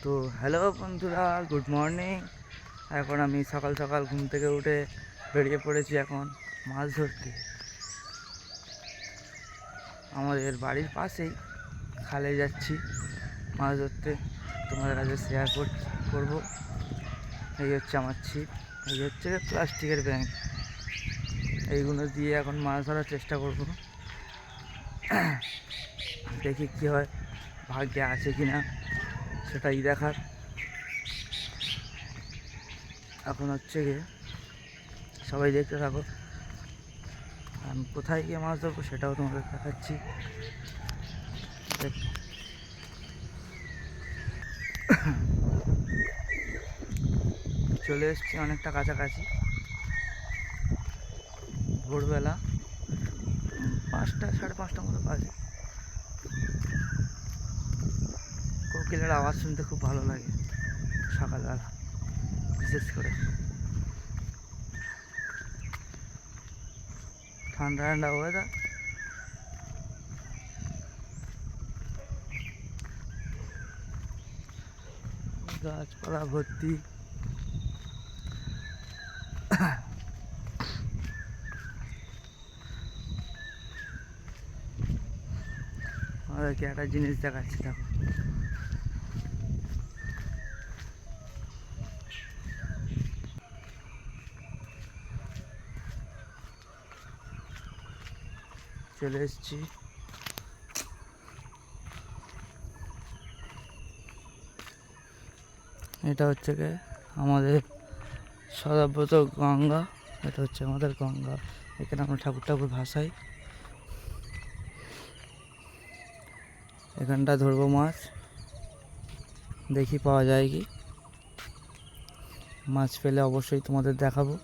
তো হ্যালো বন্ধুরা, good morning. এখন আমি সকাল সকাল ঘুম থেকে উঠে বেরিয়ে পড়েছি এখন মাছ ধরতে। আমাদের বাড়ির পাশেই খালে যাচ্ছি মাছ ধরতে, তোমাদের কাছে শেয়ার করবো। এই হচ্ছে আমার ছিপ, এই হচ্ছে প্লাস্টিকের ব্যাগ, এইগুলো দিয়ে এখন মাছ ধরার চেষ্টা করব। দেখি কী হয়, ভাগ্যে আছে কি না সেটাই দেখার। এখন হচ্ছে গিয়ে সবাই দেখতে থাকো, আমি কোথায় গিয়ে মাছ ধরবো সেটাও তোমাদের দেখাচ্ছি। চলে এসছি অনেকটা কাছাকাছি, ভোরবেলা 5টা 5:30 মতো বাজে। কোকিলের আওয়াজ শুনতে খুব ভালো লাগে সকালবেলা, বিশেষ করে ঠান্ডা ঠান্ডা ওয়েদার। গাছপালা ভর্তি, আমাদেরকে একটা জিনিস দেখাচ্ছি, দেখো। চলে এসছি, এটা হচ্ছে গিয়ে আমাদের সদাব্রত গঙ্গা। এটা হচ্ছে আমাদের গঙ্গা, এখানে আমরা ঠাকুর ভাসাই। এখানটা ধরবো মাছ, দেখি পাওয়া যায় কি। মাছ পেলে অবশ্যই তোমাদের দেখাবো।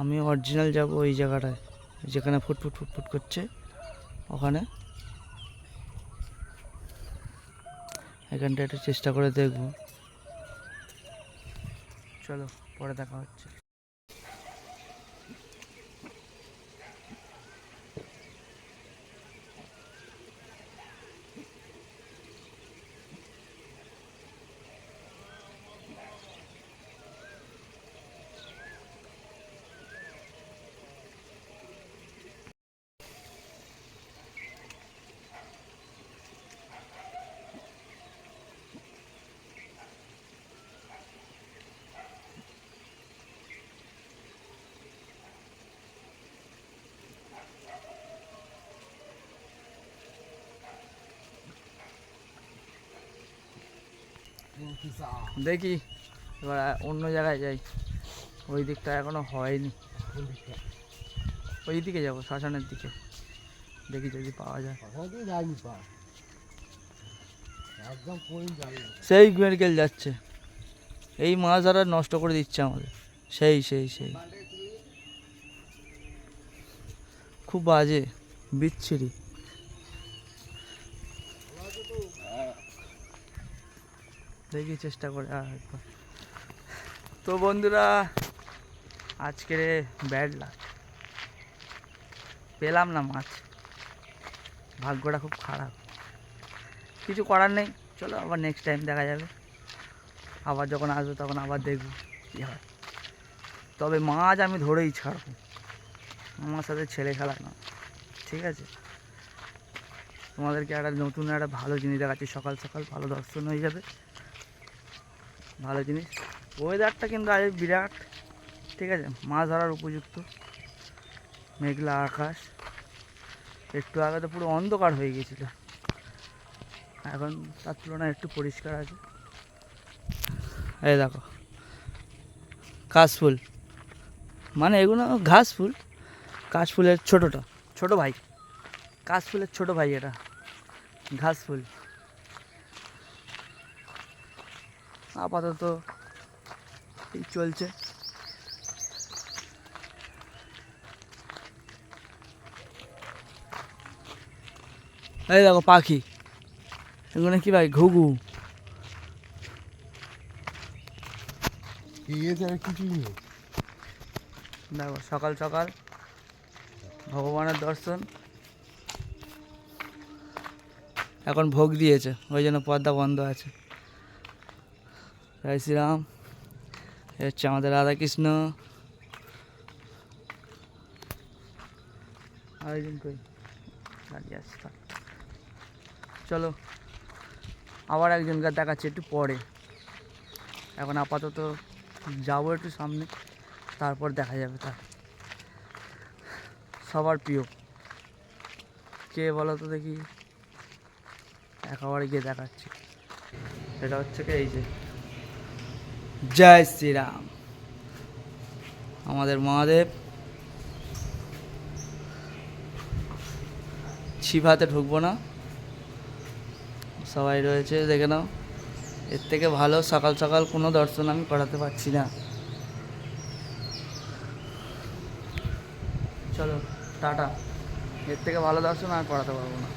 আমি অরিজিনাল যাব ওই জায়গাটায় যেখানে ফুটফুট ফুটফুট করছে, ওখানে এখানটা একটু চেষ্টা করে দেখব। চলো পরে দেখা হচ্ছে। দেখি এবার অন্য জায়গায় যাই, ওই দিকটা এখনো হয়নি। ওই দিকে যাবো, শ্মশানের দিকে, দেখি যদি পাওয়া যায়। সেই মেডিকেল যাচ্ছে, এই মাছ ধরা নষ্ট করে দিচ্ছে আমাদের। সেই সেই সেই খুব বাজে, বিচ্ছিরি। দেখি চেষ্টা করে আর একবার। তো বন্ধুরা, আজকের ব্যাড লাক, পেলাম না মাছ, ভাগ্যটা খুব খারাপ। কিছু করার নেই, চলো আবার নেক্সট টাইম দেখা যাবে। আবার যখন আসবো তখন আবার দেখবো কী হয়। তবে মাছ আমি ধরেই ছাড়বো, আমার সাথে ছেলে খেলা না, ঠিক আছে? তোমাদেরকে একটা নতুন একটা ভালো জিনিস দেখাচ্ছি, সকাল সকাল ভালো দর্শন হয়ে যাবে, ভালো জিনিস। ওয়েদারটা কিন্তু আজ বিরাট, ঠিক আছে, মাছ ধরার উপযুক্ত। মেঘলা আকাশ, একটু আগে তো পুরো অন্ধকার হয়ে গিয়েছিল, এখন তার তুলনায় একটু পরিষ্কার আছে। এই দেখো কাশফুল, মানে এগুলো ঘাস ফুল, কাশফুলের ছোটোটা, ছোটো ভাই, কাশফুলের ছোটো ভাই এটা, ঘাস ফুল। আপাতত এই চলছে। এই দেখো পাখি, এগুলো কি ভাই? ঘুঘু। দেখো সকাল সকাল ভগবানের দর্শন, এখন ভোগ দিয়েছে, ওই জন্য পর্দা বন্ধ আছে। জয় শ্রীরাম। এ হচ্ছে আমাদের রাধাকৃষ্ণ। আরেকজন কই দাঁড়িয়ে আছে, থাক। চলো আবার একজনকে দেখাচ্ছি একটু পরে। এখন আপাতত যাবো একটু সামনে, তারপর দেখা যাবে। তার সবার প্রিয় কে বলো তো দেখি, একেবারে গিয়ে দেখাচ্ছি। এটা হচ্ছে কি, এই যে জয় শ্রীরাম, আমাদের মহাদেব। ছিভাতে ঢুকবো না, সবাই রয়েছে দেখে নাও। এর থেকে ভালো সকাল সকাল কোনো দর্শন আমি করাতে পারছি না। চলো টাটা, এর থেকে ভালো দর্শন আর করাতে পারবো না।